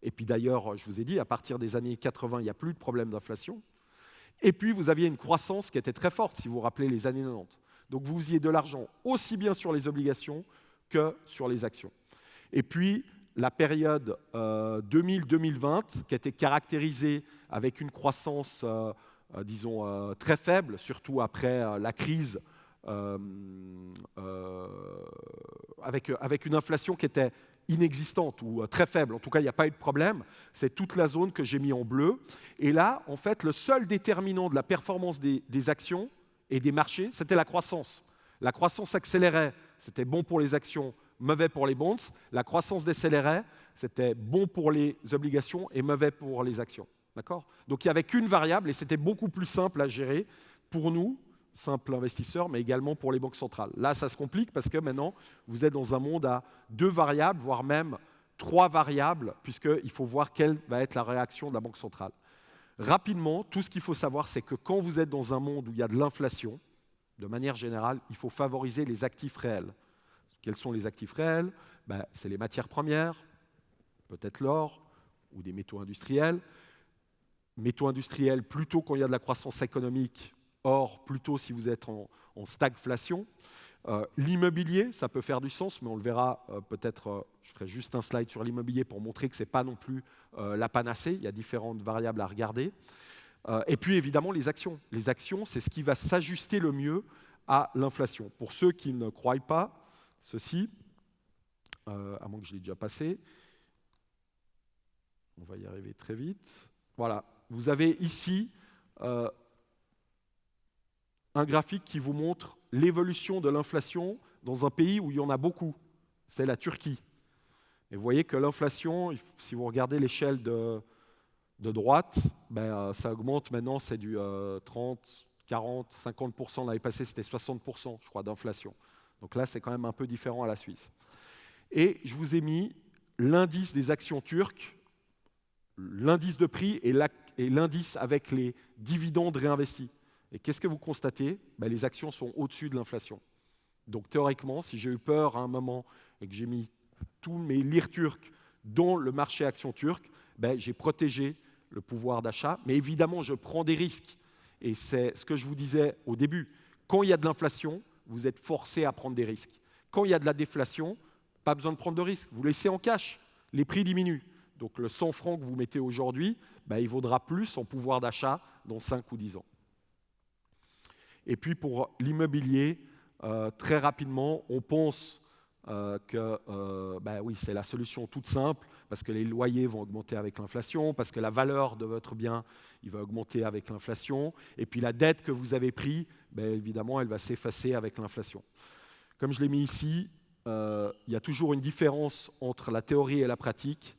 Speaker 2: Et puis d'ailleurs, je vous ai dit, à partir des années 80, il n'y a plus de problème d'inflation. Et puis, vous aviez une croissance qui était très forte, si vous vous rappelez les années 90. Donc, vous faisiez de l'argent aussi bien sur les obligations que sur les actions. Et puis, la période 2000-2020, qui était caractérisée avec une croissance, disons, très faible, surtout après la crise, avec une inflation qui était inexistante ou très faible, en tout cas il n'y a pas eu de problème, c'est toute la zone que j'ai mis en bleu. Et là, en fait, le seul déterminant de la performance des actions et des marchés, c'était la croissance. La croissance accélérait, c'était bon pour les actions, mauvais pour les bonds. La croissance décélérait, c'était bon pour les obligations et mauvais pour les actions. D'accord? Donc il n'y avait qu'une variable et c'était beaucoup plus simple à gérer pour nous, simples investisseurs, mais également pour les banques centrales. Là, ça se complique parce que maintenant, vous êtes dans un monde à 2 variables, voire même 3 variables, puisqu'il faut voir quelle va être la réaction de la banque centrale. Rapidement, tout ce qu'il faut savoir, c'est que quand vous êtes dans un monde où il y a de l'inflation, de manière générale, il faut favoriser les actifs réels. Quels sont les actifs réels? C'est les matières premières, peut-être l'or ou des métaux industriels. Métaux industriels plutôt quand il y a de la croissance économique, or plutôt si vous êtes en stagflation. L'immobilier, ça peut faire du sens, mais on le verra peut-être, je ferai juste un slide sur l'immobilier pour montrer que ce n'est pas non plus la panacée, il y a différentes variables à regarder. Et puis évidemment les actions. Les actions, c'est ce qui va s'ajuster le mieux à l'inflation. Pour ceux qui ne croient pas, ceci, à moins que je l'ai déjà passé, on va y arriver très vite. Voilà, vous avez ici un graphique qui vous montre l'évolution de l'inflation dans un pays où il y en a beaucoup, c'est la Turquie. Et vous voyez que l'inflation, si vous regardez l'échelle de droite, ça augmente maintenant, c'est du 30, 40, 50%. L'année passée, c'était 60%, je crois, d'inflation. Donc là, c'est quand même un peu différent à la Suisse. Et je vous ai mis l'indice des actions turques, l'indice de prix et l'indice avec les dividendes réinvestis. Et qu'est-ce que vous constatez? Les actions sont au-dessus de l'inflation. Donc théoriquement, si j'ai eu peur à un moment et que j'ai mis tous mes lirs turcs dans le marché actions turc, j'ai protégé le pouvoir d'achat. Mais évidemment, je prends des risques. Et c'est ce que je vous disais au début. Quand il y a de l'inflation, vous êtes forcé à prendre des risques. Quand il y a de la déflation, pas besoin de prendre de risques. Vous laissez en cash, les prix diminuent. Donc le 100 francs que vous mettez aujourd'hui, il vaudra plus en pouvoir d'achat dans 5 ou 10 ans. Et puis pour l'immobilier, très rapidement, on pense que oui, c'est la solution toute simple, parce que les loyers vont augmenter avec l'inflation, parce que la valeur de votre bien il va augmenter avec l'inflation, et puis la dette que vous avez prise, évidemment, elle va s'effacer avec l'inflation. Comme je l'ai mis ici, il y a toujours une différence entre la théorie et la pratique.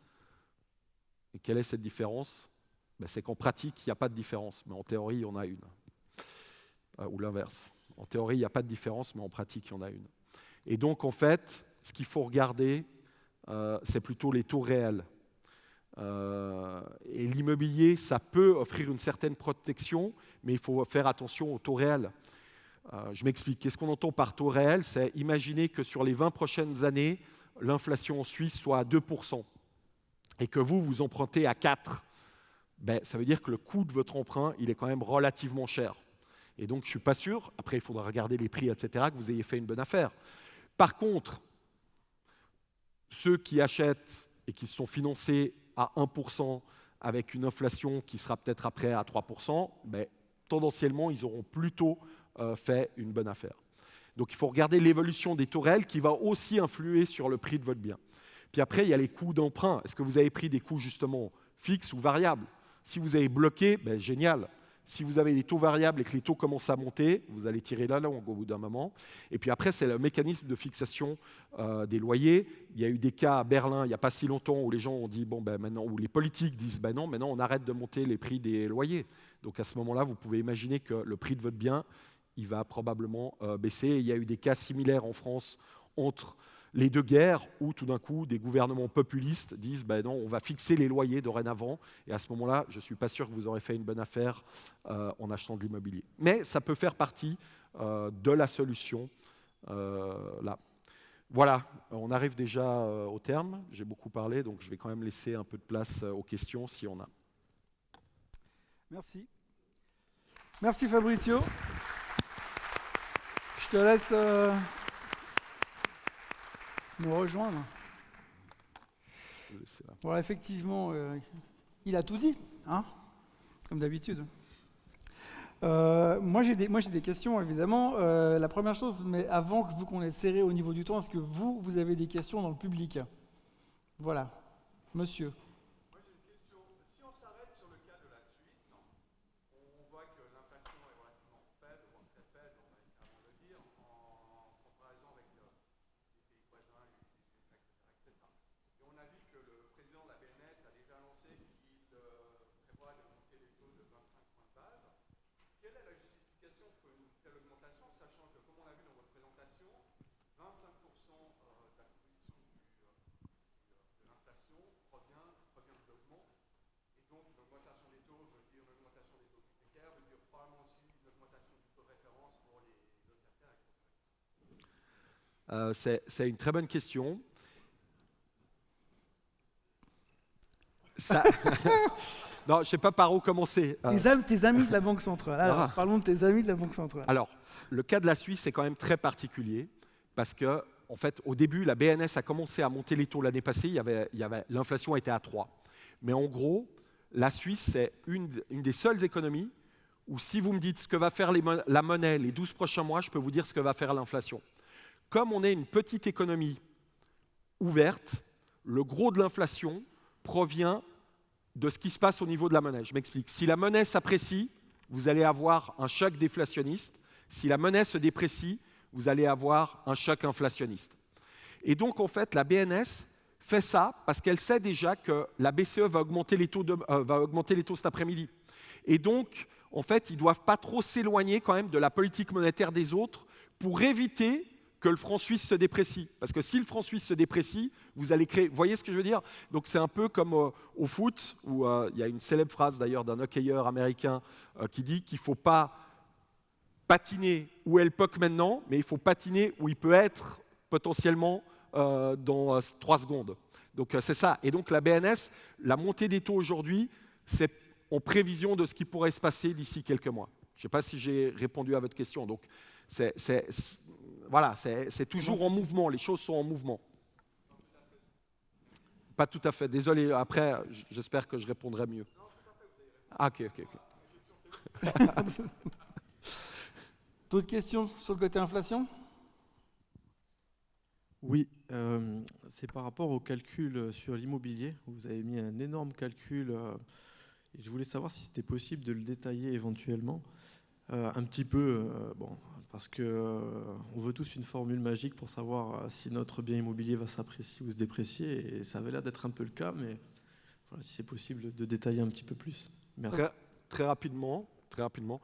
Speaker 2: Et quelle est cette différence? C'est qu'en pratique, il n'y a pas de différence, mais en théorie, il y en a une. Ou l'inverse. En théorie, il n'y a pas de différence, mais en pratique, il y en a une. Et donc, en fait, ce qu'il faut regarder, c'est plutôt les taux réels. Et l'immobilier, ça peut offrir une certaine protection, mais il faut faire attention aux taux réels. Je m'explique. Qu'est-ce qu'on entend par taux réel? C'est imaginer que sur les 20 prochaines années, l'inflation en Suisse soit à 2%, et que vous empruntez à 4%. Ça veut dire que le coût de votre emprunt, il est quand même relativement cher. Et donc, je ne suis pas sûr, après il faudra regarder les prix, etc., que vous ayez fait une bonne affaire. Par contre, ceux qui achètent et qui sont financés à 1% avec une inflation qui sera peut-être après à 3%, tendanciellement, ils auront plutôt fait une bonne affaire. Donc, il faut regarder l'évolution des taux réels qui va aussi influer sur le prix de votre bien. Puis après, il y a les coûts d'emprunt. Est-ce que vous avez pris des coûts justement fixes ou variables? Si vous avez bloqué, génial. Si vous avez des taux variables et que les taux commencent à monter, vous allez tirer la langue au bout d'un moment. Et puis après, c'est le mécanisme de fixation des loyers. Il y a eu des cas à Berlin, il n'y a pas si longtemps, où les gens ont dit, maintenant, où les politiques disent, non, maintenant on arrête de monter les prix des loyers. Donc à ce moment-là, vous pouvez imaginer que le prix de votre bien, il va probablement baisser. Et il y a eu des cas similaires en France entre les deux guerres où tout d'un coup des gouvernements populistes disent ben non, on va fixer les loyers dorénavant, et à ce moment-là, je ne suis pas sûr que vous aurez fait une bonne affaire en achetant de l'immobilier. Mais ça peut faire partie de la solution là. Voilà, on arrive déjà au terme, j'ai beaucoup parlé, donc je vais quand même laisser un peu de place aux questions si on a.
Speaker 1: Merci. Merci Fabrizio. Je te laisse nous rejoindre. Voilà, effectivement, il a tout dit, hein, comme d'habitude. Moi, j'ai des questions, évidemment. La première chose, mais avant que vous qu'on ait serré au niveau du temps, est-ce que vous avez des questions dans le public? Voilà, monsieur.
Speaker 3: Moi, j'ai une question. Si on s'arrête sur le cas de la Suisse, on voit que l'inflation est relativement faible, voire très faible, on va carrément le dire, en comparaison avec les pays voisins, les USA, etc., etc. Et on a vu que le président de la BNS a déjà annoncé qu'il prévoit de monter les taux de 25 points de base. Quelle est la justification pour une telle augmentation, sachant que, comme on l'a vu dans votre présentation, 25% de la composition de l'inflation provient de logement. Et donc, l'augmentation des taux veut dire une augmentation des taux hypothécaires, veut dire probablement aussi une augmentation du taux de référence pour les locataires, etc.
Speaker 2: C'est une très bonne question. Ça... Non, je ne sais pas par où commencer.
Speaker 1: Tes amis de la Banque centrale. Alors, parlons de tes amis de la Banque centrale.
Speaker 2: Alors, le cas de la Suisse est quand même très particulier parce que, en fait, au début, la BNS a commencé à monter les taux l'année passée. L'inflation était à 3. Mais en gros, la Suisse, c'est une des seules économies où si vous me dites ce que va faire la monnaie les 12 prochains mois, je peux vous dire ce que va faire l'inflation. Comme on est une petite économie ouverte, le gros de l'inflation provient de ce qui se passe au niveau de la monnaie. Je m'explique. Si la monnaie s'apprécie, vous allez avoir un choc déflationniste. Si la monnaie se déprécie, vous allez avoir un choc inflationniste. Et donc, en fait, la BNS fait ça parce qu'elle sait déjà que la BCE va augmenter les taux cet après-midi. Et donc, en fait, ils ne doivent pas trop s'éloigner quand même de la politique monétaire des autres pour éviter que le franc suisse se déprécie. Parce que si le franc suisse se déprécie, vous allez créer... Vous voyez ce que je veux dire? Donc c'est un peu comme au foot, où il y a une célèbre phrase d'ailleurs d'un hockeyeur américain qui dit qu'il ne faut pas patiner où est le puck maintenant, mais il faut patiner où il peut être potentiellement dans 3 secondes. Donc c'est ça. Et donc la BNS, la montée des taux aujourd'hui, c'est en prévision de ce qui pourrait se passer d'ici quelques mois. Je ne sais pas si j'ai répondu à votre question. Donc voilà, c'est toujours en mouvement, les choses sont en mouvement. Pas tout à fait, désolé, après, j'espère que je répondrai mieux. Ah, ok.
Speaker 1: D'autres questions sur le côté inflation?
Speaker 4: Oui, c'est par rapport au calcul sur l'immobilier. Vous avez mis un énorme calcul, et je voulais savoir si c'était possible de le détailler éventuellement. Un petit peu, parce qu'on veut tous une formule magique pour savoir si notre bien immobilier va s'apprécier ou se déprécier, et ça avait l'air d'être un peu le cas, mais voilà, si c'est possible de détailler un petit peu plus. Merci.
Speaker 2: Très rapidement.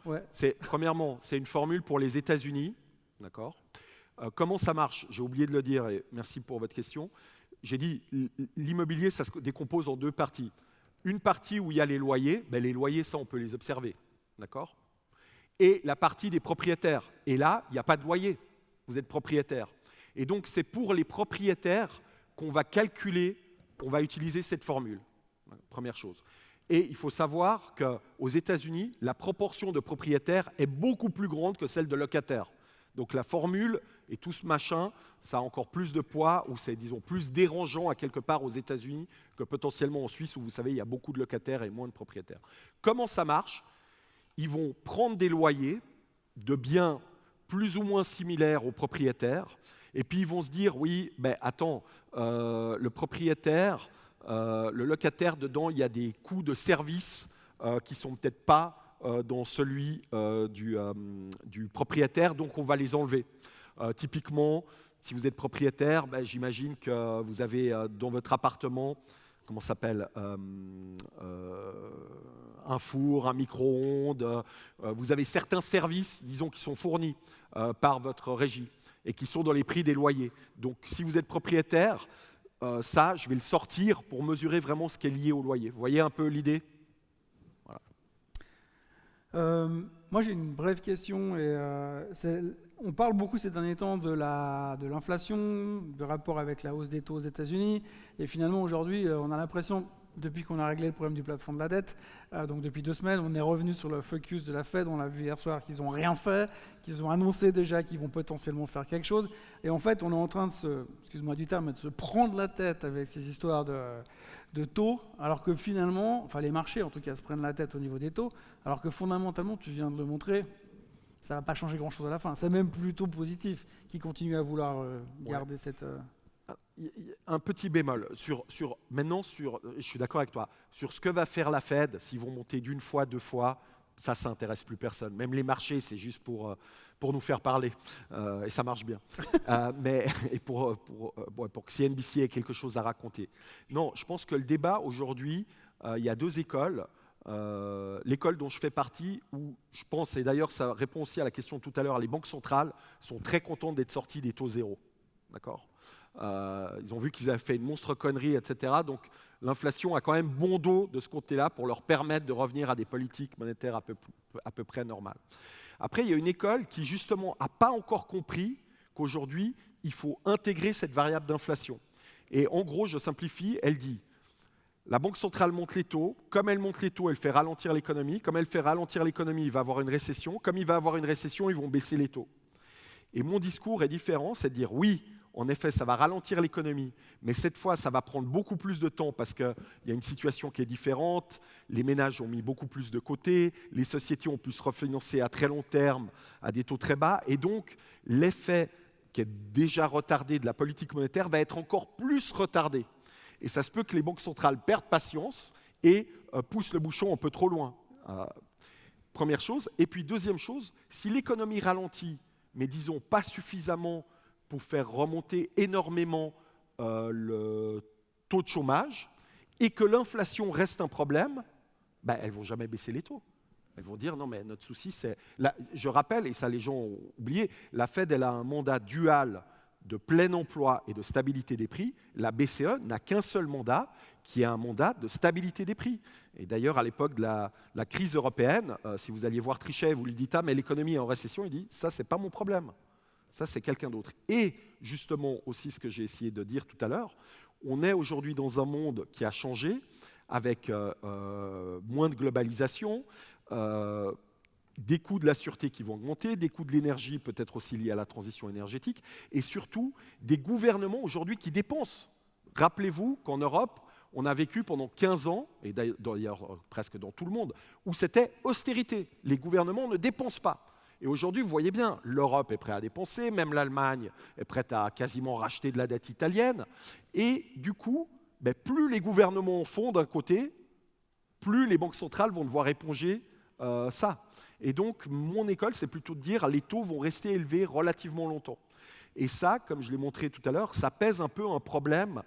Speaker 1: Ouais.
Speaker 2: Premièrement, c'est une formule pour les États-Unis, d'accord? Comment ça marche? J'ai oublié de le dire, et merci pour votre question. J'ai dit, l'immobilier, ça se décompose en 2 parties. Une partie où il y a les loyers, les loyers, ça, on peut les observer, d'accord? Et la partie des propriétaires. Et là, il n'y a pas de loyer, vous êtes propriétaire. Et donc, c'est pour les propriétaires qu'on va calculer, on va utiliser cette formule, première chose. Et il faut savoir qu'aux États-Unis, la proportion de propriétaires est beaucoup plus grande que celle de locataires. Donc la formule et tout ce machin, ça a encore plus de poids, ou c'est, disons, plus dérangeant à quelque part aux États-Unis que potentiellement en Suisse, où vous savez, il y a beaucoup de locataires et moins de propriétaires. Comment ça marche? Ils vont prendre des loyers de biens plus ou moins similaires aux propriétaires, et puis ils vont se dire, oui, attends, le propriétaire, le locataire, dedans, il y a des coûts de service qui ne sont peut-être pas dans celui du propriétaire, donc on va les enlever. Typiquement, si vous êtes propriétaire, j'imagine que vous avez dans votre appartement, comment ça s'appelle, un four, un micro-ondes, vous avez certains services, disons, qui sont fournis par votre régie. et qui sont dans les prix des loyers. Donc si vous êtes propriétaire, ça, je vais le sortir pour mesurer vraiment ce qui est lié au loyer. Vous voyez un peu l'idée ?
Speaker 1: Moi, j'ai une brève question. On parle beaucoup ces derniers temps de l'inflation, de rapport avec la hausse des taux aux États-Unis. Et finalement, aujourd'hui, on a l'impression, depuis qu'on a réglé le problème du plafond de la dette, donc depuis 2 semaines, on est revenu sur le focus de la Fed. On l'a vu hier soir qu'ils n'ont rien fait, qu'ils ont annoncé déjà qu'ils vont potentiellement faire quelque chose. Et en fait, on est en train de excuse-moi du terme, de se prendre la tête avec ces histoires de taux, alors que finalement, enfin les marchés en tout cas se prennent la tête au niveau des taux, alors que fondamentalement, tu viens de le montrer, ça ne va pas changer grand-chose à la fin. C'est même plutôt positif qu'ils continuent à vouloir garder cette...
Speaker 2: Un petit bémol. Maintenant, je suis d'accord avec toi, sur ce que va faire la Fed, s'ils vont monter d'1 fois, 2 fois, ça n'intéresse plus personne. Même les marchés, c'est juste pour nous faire parler. Et ça marche bien. Et pour que CNBC ait quelque chose à raconter. Non, je pense que le débat aujourd'hui, il y a 2 écoles. L'école dont je fais partie, où je pense, et d'ailleurs ça répond aussi à la question de tout à l'heure, les banques centrales sont très contentes d'être sorties des taux zéro. D'accord ? Ils ont vu qu'ils avaient fait une monstre connerie, etc. Donc l'inflation a quand même bon dos de ce côté-là pour leur permettre de revenir à des politiques monétaires à peu près normales. Après, il y a une école qui justement n'a pas encore compris qu'aujourd'hui, il faut intégrer cette variable d'inflation. Et en gros, je simplifie, elle dit la Banque centrale monte les taux. Comme elle monte les taux, elle fait ralentir l'économie. Comme elle fait ralentir l'économie, il va y avoir une récession. Comme il va y avoir une récession, ils vont baisser les taux. Et mon discours est différent, c'est de dire oui, en effet, ça va ralentir l'économie, mais cette fois, ça va prendre beaucoup plus de temps parce qu'il y a une situation qui est différente. Les ménages ont mis beaucoup plus de côté, les sociétés ont pu se refinancer à très long terme à des taux très bas, et donc l'effet qui est déjà retardé de la politique monétaire va être encore plus retardé. Et ça se peut que les banques centrales perdent patience et poussent le bouchon un peu trop loin. Première chose. Et puis deuxième chose, si l'économie ralentit, mais disons pas suffisamment pour faire remonter énormément le taux de chômage, et que l'inflation reste un problème, elles ne vont jamais baisser les taux. Elles vont dire non, mais notre souci, c'est... Je rappelle, et ça les gens ont oublié, la Fed elle a un mandat dual de plein emploi et de stabilité des prix. La BCE n'a qu'un seul mandat, qui est un mandat de stabilité des prix. Et d'ailleurs, à l'époque de la crise européenne, si vous alliez voir Trichet, vous lui dites « Ah, mais l'économie est en récession », il dit « Ça, ce n'est pas mon problème. Ça, c'est quelqu'un d'autre. » Et justement, aussi ce que j'ai essayé de dire tout à l'heure, on est aujourd'hui dans un monde qui a changé, avec moins de globalisation, des coûts de la sûreté qui vont augmenter, des coûts de l'énergie peut-être aussi liés à la transition énergétique, et surtout des gouvernements aujourd'hui qui dépensent. Rappelez-vous qu'en Europe, on a vécu pendant 15 ans, et d'ailleurs presque dans tout le monde, où c'était austérité. Les gouvernements ne dépensent pas. Et aujourd'hui, vous voyez bien, l'Europe est prête à dépenser, même l'Allemagne est prête à quasiment racheter de la dette italienne. Et du coup, plus les gouvernements en font d'un côté, plus les banques centrales vont devoir éponger ça. Et donc, mon école, c'est plutôt de dire les taux vont rester élevés relativement longtemps. Et ça, comme je l'ai montré tout à l'heure, ça pèse un peu un problème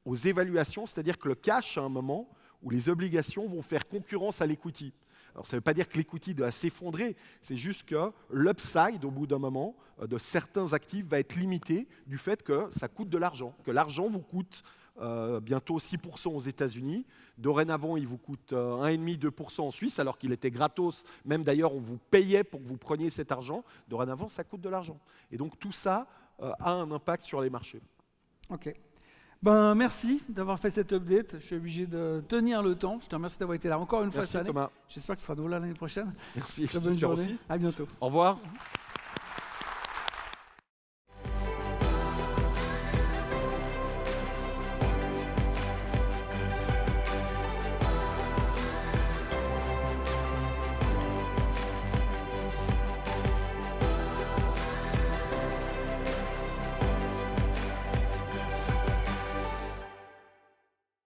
Speaker 2: aux évaluations, c'est-à-dire que le cash, à un moment où les obligations vont faire concurrence à l'equity. Alors, ça ne veut pas dire que l'equity doit s'effondrer, c'est juste que l'upside, au bout d'un moment, de certains actifs va être limité du fait que ça coûte de l'argent, que l'argent vous coûte bientôt 6% aux États-Unis. Dorénavant, il vous coûte 1,5-2% en Suisse, alors qu'il était gratos. Même d'ailleurs, on vous payait pour que vous preniez cet argent. Dorénavant, ça coûte de l'argent. Et donc, tout ça a un impact sur les marchés.
Speaker 1: OK. Merci d'avoir fait cette update. Je suis obligé de tenir le temps. Je te remercie d'avoir été là encore une fois cette année.
Speaker 2: Thomas.
Speaker 1: J'espère que tu seras de là l'année prochaine.
Speaker 2: Merci.
Speaker 1: Très bonne journée.
Speaker 2: Aussi.
Speaker 1: À bientôt.
Speaker 2: Au revoir.